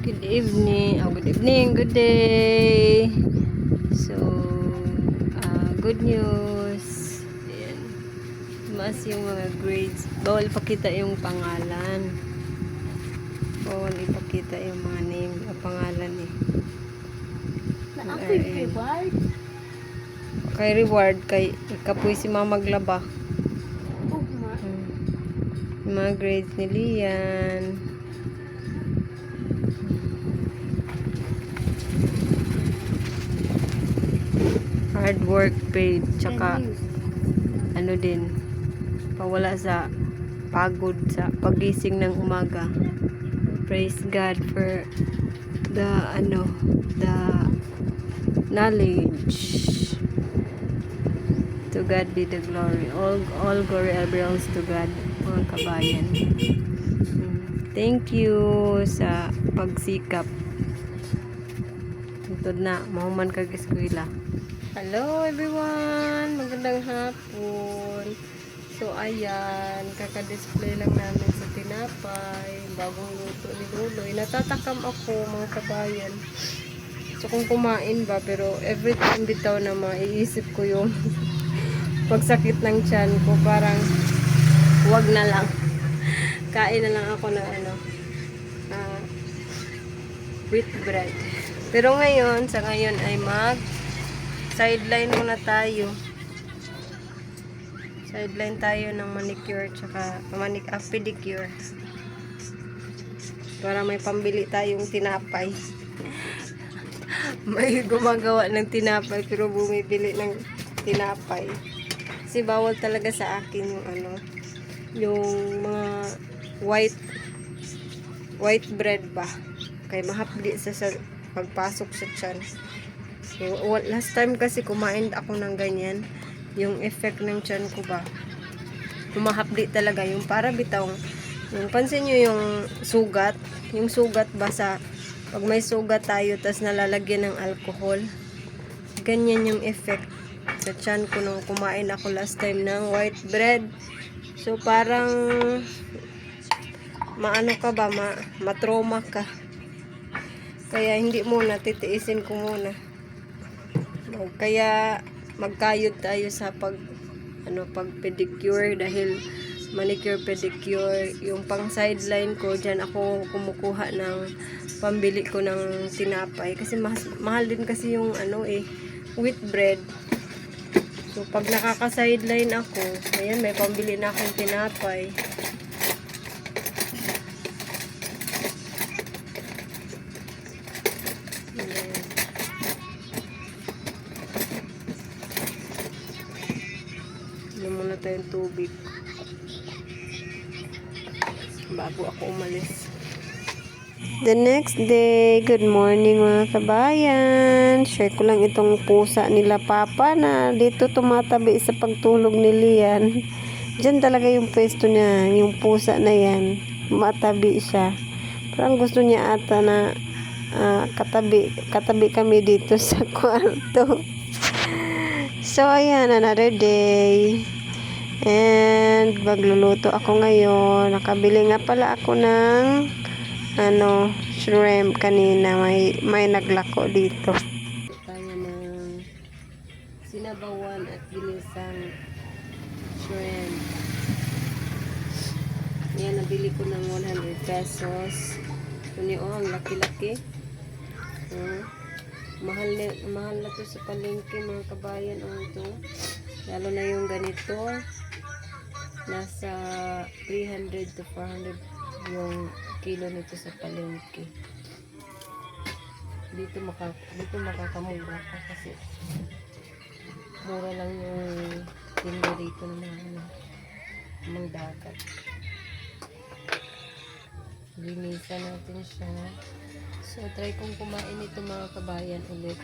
Good evening. Oh, good evening. Good day. So, good news. Ayan. Tumaas yung mga grades. Bawal pakita yung pangalan. Bawal ipakita yung mga name o pangalan eh. Na-active reward? Kay reward, kay kapoy si mama maglaba. Ugma. Yung mga grades ni Lian. Hard work paid. Tsaka, ano din, pawala sa pagod sa pagising ng umaga. Praise God for the knowledge. To God be the glory. All glory belongs to God, mga kabayan. Thank you sa pagsikap. Tungtod na, mahuman kag eskwela. Hello everyone! Magandang hapon. So ayan, kaka-display lang namin sa tinapay, bagong luto ni Luloy. Natatakam ako mga kabayan. So kung kumain ba, pero every time bitaw na maiisip ko yung pagsakit ng tiyan ko, parang wag na lang. Kain na lang ako ng wheat bread. Pero ngayon, sa ngayon ay sideline muna tayo. Sideline tayo ng manicure tsaka pedicure. Para may pambili tayong tinapay. May gumagawa ng tinapay pero bumibili ng tinapay. Kasi bawal talaga sa akin yung mga white bread ba. Kaya mahapdi sa pagpasok sa tiyan. So, last time kasi kumain ako ng ganyan. Yung effect ng tiyan ko ba, humahapdi talaga. Yung para bitawng, yung pansin nyo yung sugat ba pag may sugat tayo, tas nalalagyan ng alcohol. Ganyan yung effect sa tiyan ko nung kumain ako last time ng white bread. So, parang matrauma ka. Kaya hindi muna, titiisin ko muna. Kaya magkayod tayo sa pag pedicure dahil manicure pedicure. Yung pang sideline ko, dyan ako kumukuha ng pambili ko ng tinapay kasi mahal din kasi yung wheat bread. So pag nakaka-sideline ako, ayan, may pambili na akong tinapay. Inom muna tayong tubig bago ako umalis. The next day, good morning mga kabayan. Share ko lang itong pusa nila Papa na dito tumatabi sa pagtulog ni Lian. Diyan talaga yung pwesto niya, yung pusa na yan. Matabi siya. Parang gusto niya ata na katabi kami dito sa kwarto. So, ayan, another day. And, magluluto ako ngayon. Nakabili nga pala ako ng shrimp kanina. May naglako dito. Tayo ng sinabawan at ginisang shrimp. Yan, nabili ko ng 100 pesos. Ito ang laki-laki. Mahal na to sa palengke mga kabayan. Ito. Lalo na yung ganito. Nasa 300 to 400 yung kilo nito sa palengke. Dito makakamura ka kasi mura lang yung tinda dito ng dagat. Linisan natin siya. So, try kong kumain ito mga kabayan ulit.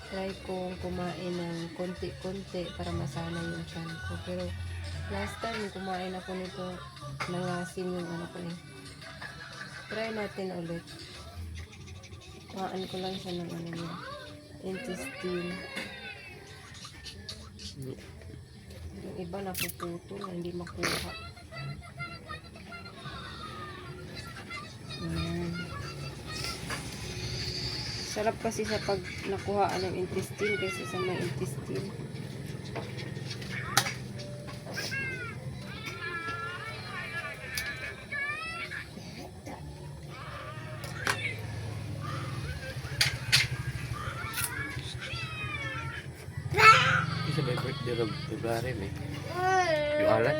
Try kong kumain ng konti-konti para masana yung tiyan ko. Pero, last time kumain ako nito, nangasim yung ko eh. Try natin ulit. Kuhaan ko lang siya ng intestine. Yung iba napuputol, hindi makuha. Ayan. Sarap kasi sa pag nakuha ng intestine kaysa sa may intestine. Isa may birthday rin, February may. Yung alat?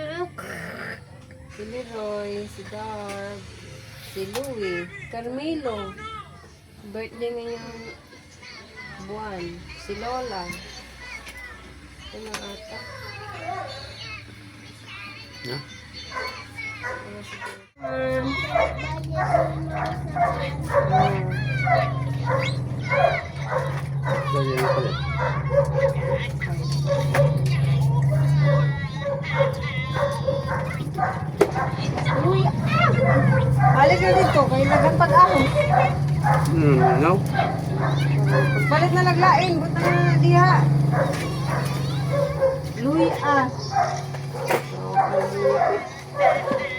Si Leroy, si Darb, si Louie, Carmelo. Birthday ngayong buwan. Si Lola. Ito na ata. No? Ano si Ganyan yung pala. Balik na dito, kayo nagang pag-ahon. No? Balik na naglain, buta na diha. Louie ah.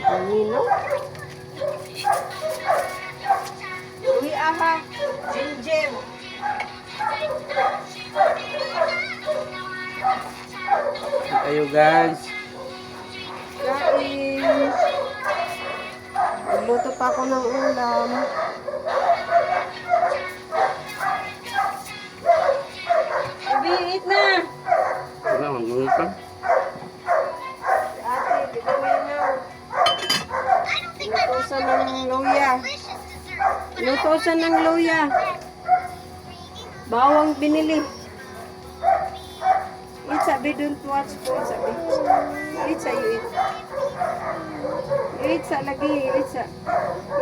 Kanino? Louie ah ha. Jim. Ayo guys. Kain. Magluto pa ako ng ulam. Baby, eat na! Wala, magulog ka. Si ate, bigyan na. Inutosan ng luya. Inutosan ng luya. Bawang binili. Eat sabi, don't watch food sabi. Eat sa, you eat. Eat sa lagi, eat sa.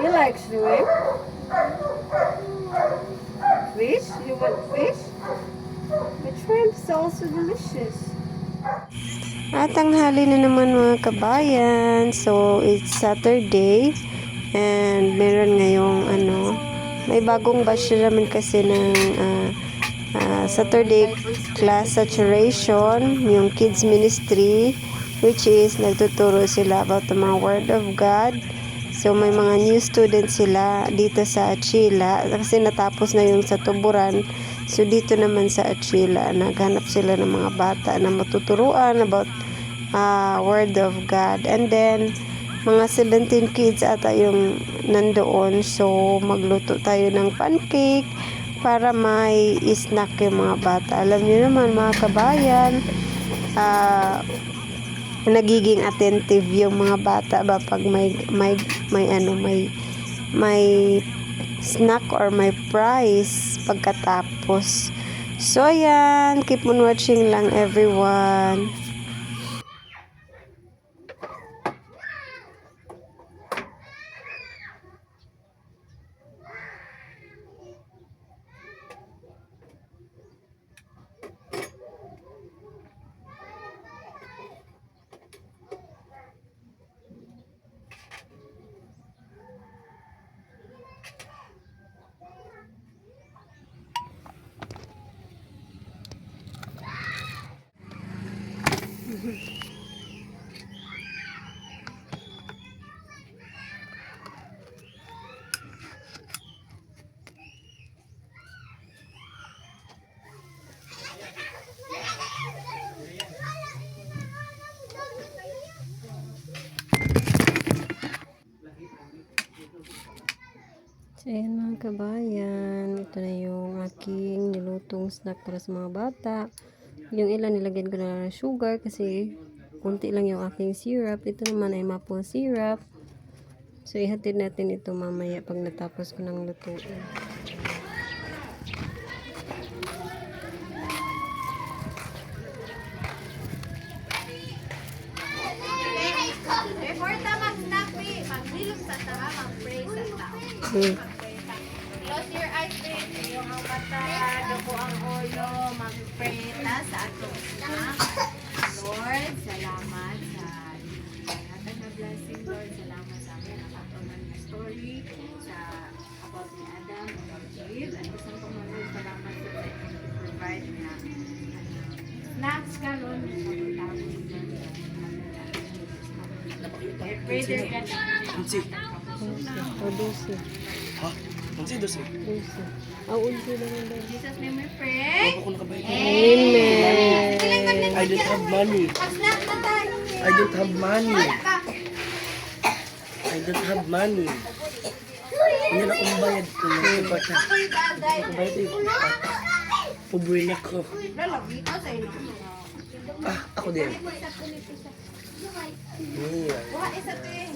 You like shrimp? Fish? You want fish? But shrimp is also delicious. At tanghali na naman mga kabayan. So, it's Saturday. And meron ngayong may bagong batch naman kasi ng Saturday class saturation, yung kids ministry, which is nagtuturo sila about the mga word of God. So may mga new students sila dito sa Achila kasi natapos na yung sa Tuburan. So dito naman sa Achila naghanap sila ng mga bata na matuturuan about word of God. And then mga 17 kids ata yung nandoon. So magluto tayo ng pancake para may snack yung mga bata. Alam niyo naman mga kabayan, nagiging attentive yung mga bata ba pag may snack or may prize pagkatapos. So ayan, keep on watching lang everyone. So, ayan mga kabayan. Ito na yung aking nilutong snack para sa mga bata. Yung ilan nilagyan ko na ng sugar kasi kunti lang yung aking syrup. Ito naman ay maple syrup. So, ihatid natin ito mamaya pag natapos ko ng lutuin. Before ta mag-snack, maghilom sa tao, mag-pray sa tao. Close your eyes, please. Yung ang mata, dugo ang ulo, mag-pray ta sa atong snack. Lord, salamat sa lahat na blessing, Lord. Salamat sa amin ang katunan na story sa about ni Adam and Eve. At isang pumunod, salamat sa provide na snacks ka, Lord. I pray there can be Ha? Ang sido si. Unsi lang ang dahil. Jesus name we pray. Ako nakabayad. Amen. I don't have money. Pag-snap na tayo. I don't have money. I don't have money. Hindi na akong bayad ko ng bata. Ako'y bagay. Ako bayad eh. Pobre na ko. Lalabi ka sa ino. Ah, ako din. Yeah. Buha isa to eh.